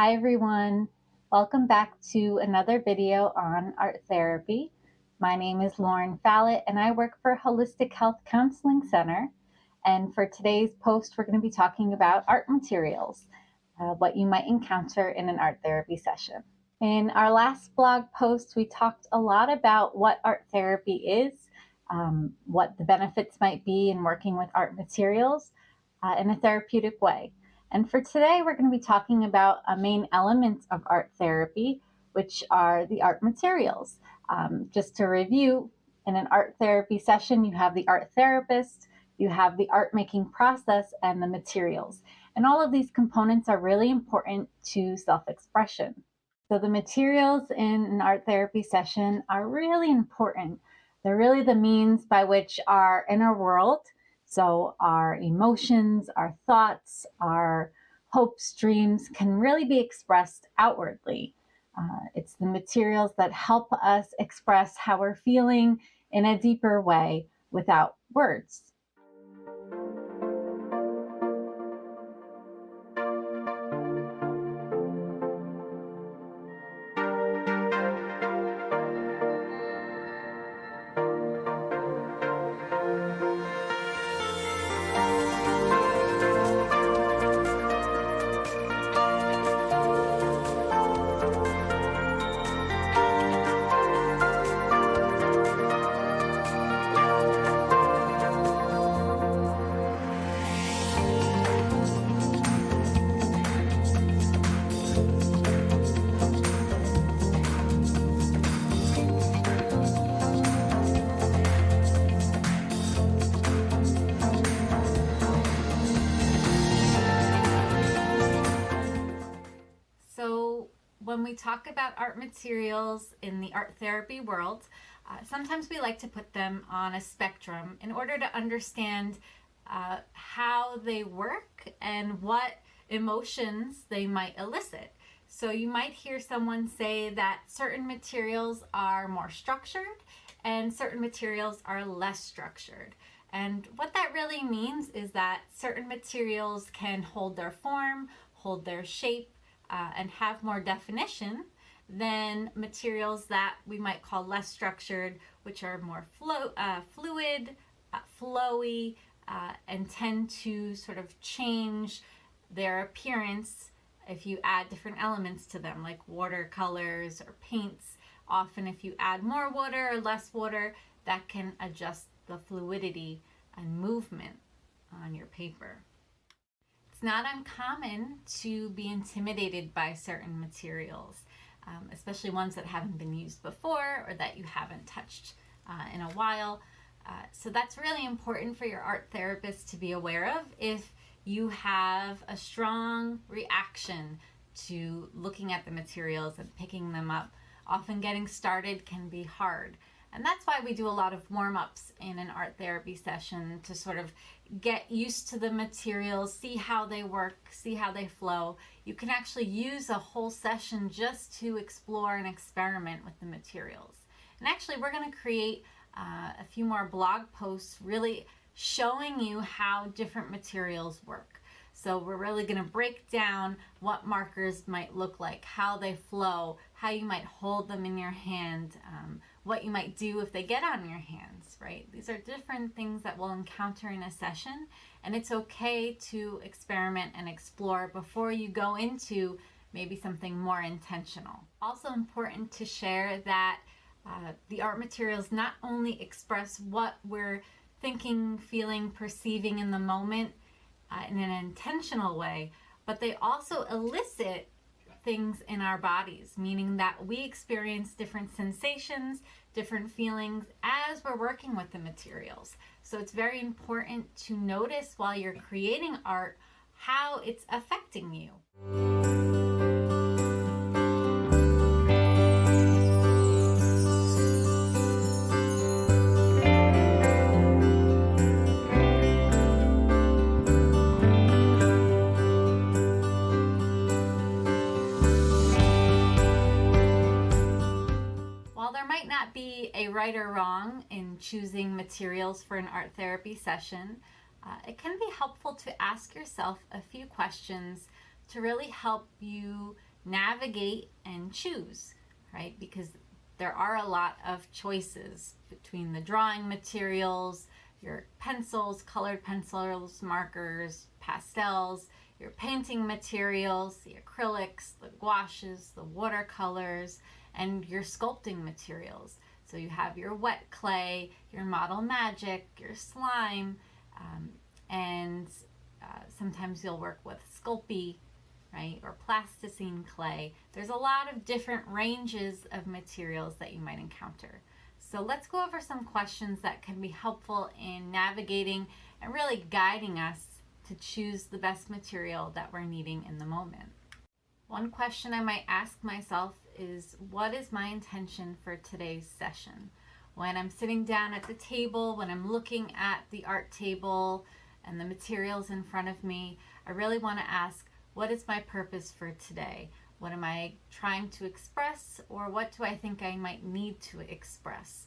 Hi everyone, welcome back to another video on art therapy. My name is Lauren Fallett and I work for Holistic Health Counseling Center. And for today's post, we're going to be talking about art materials, what you might encounter in an art therapy session. In our last blog post, we talked a lot about what art therapy is, what the benefits might be in working with art materials in a therapeutic way. And for today, we're going to be talking about a main element of art therapy, which are the art materials. Just to review, in an art therapy session, you have the art therapist, you have the art making process, and the materials. And all of these components are really important to self-expression. So the materials in an art therapy session are really important. They're really the means by which our inner world, so our emotions, our thoughts, our hopes, dreams, can really be expressed outwardly. It's the materials that help us express how we're feeling in a deeper way without words. So when we talk about art materials in the art therapy world, sometimes we like to put them on a spectrum in order to understand how they work and what emotions they might elicit. So you might hear someone say that certain materials are more structured and certain materials are less structured. And what that really means is that certain materials can hold their form, hold their shape, and have more definition than materials that we might call less structured, which are more fluid, flowy, and tend to sort of change their appearance if you add different elements to them, like watercolors or paints. Often if you add more water or less water, that can adjust the fluidity and movement on your paper. It's not uncommon to be intimidated by certain materials, especially ones that haven't been used before or that you haven't touched in a while. So that's really important for your art therapist to be aware of if you have a strong reaction to looking at the materials and picking them up. Often getting started can be hard. And that's why we do a lot of warm-ups in an art therapy session to sort of get used to the materials, see how they work, see how they flow. You can actually use a whole session just to explore and experiment with the materials. And actually, we're going to create a few more blog posts really showing you how different materials work. So we're really going to break down what markers might look like, how they flow, how you might hold them in your hand, what you might do if they get on your hands, right? These are different things that we'll encounter in a session, and it's okay to experiment and explore before you go into maybe something more intentional. Also important to share that the art materials not only express what we're thinking, feeling, perceiving in the moment in an intentional way, but they also elicit things in our bodies, meaning that we experience different sensations, different feelings as we're working with the materials. So it's very important to notice while you're creating art how it's affecting you. Might not be a right or wrong in choosing materials for an art therapy session. It can be helpful to ask yourself a few questions to really help you navigate and choose, right? Because there are a lot of choices between the drawing materials, your pencils, colored pencils, markers, pastels, your painting materials, the acrylics, the gouaches, the watercolors, and your sculpting materials. So you have your wet clay, your model magic, your slime, and sometimes you'll work with Sculpey, right, or plasticine clay. There's a lot of different ranges of materials that you might encounter. So let's go over some questions that can be helpful in navigating and really guiding us to choose the best material that we're needing in the moment. One question I might ask myself is, what is my intention for today's session? When I'm sitting down at the table, when I'm looking at the art table and the materials in front of me, I really want to ask, what is my purpose for today? What am I trying to express, or what do I think I might need to express?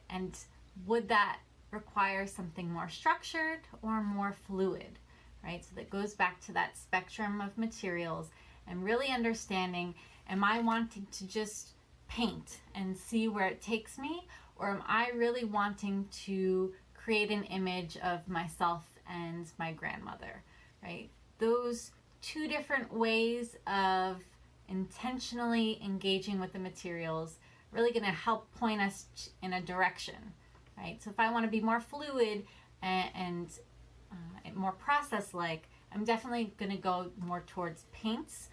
And would that require something more structured or more fluid, right? So that goes back to that spectrum of materials and really understanding, am I wanting to just paint and see where it takes me, or am I really wanting to create an image of myself and my grandmother, right? Those two different ways of intentionally engaging with the materials really going to help point us in a direction, right? So if I want to be more fluid and more process-like, I'm definitely going to go more towards paints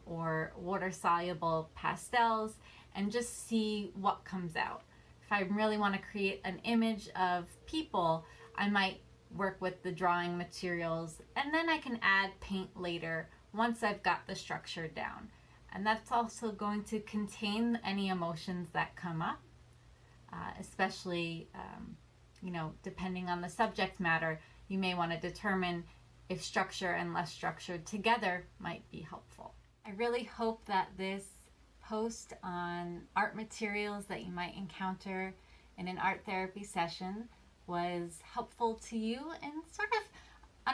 or water-soluble pastels and just see what comes out. If I really want to create an image of people, I might work with the drawing materials, and then I can add paint later once I've got the structure down. And that's also going to contain any emotions that come up, especially, depending on the subject matter, you may want to determine if structure and less structure together might be helpful. I really hope that this post on art materials that you might encounter in an art therapy session was helpful to you in sort of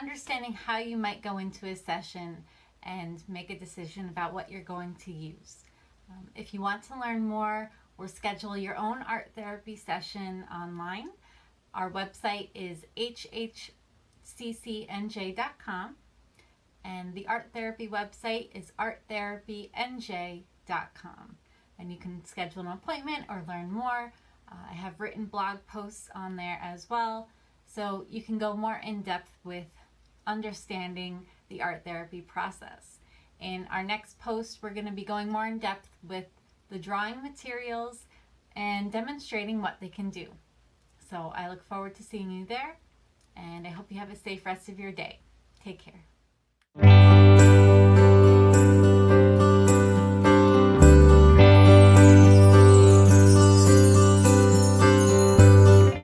understanding how you might go into a session and make a decision about what you're going to use. If you want to learn more or schedule your own art therapy session online, our website is hhccnj.com, and the art therapy website is arttherapynj.com. And you can schedule an appointment or learn more. I have written blog posts on there as well, so you can go more in depth with understanding the art therapy process. In our next post, we're going to be going more in depth with the drawing materials and demonstrating what they can do. So I look forward to seeing you there, and I hope you have a safe rest of your day. Take care.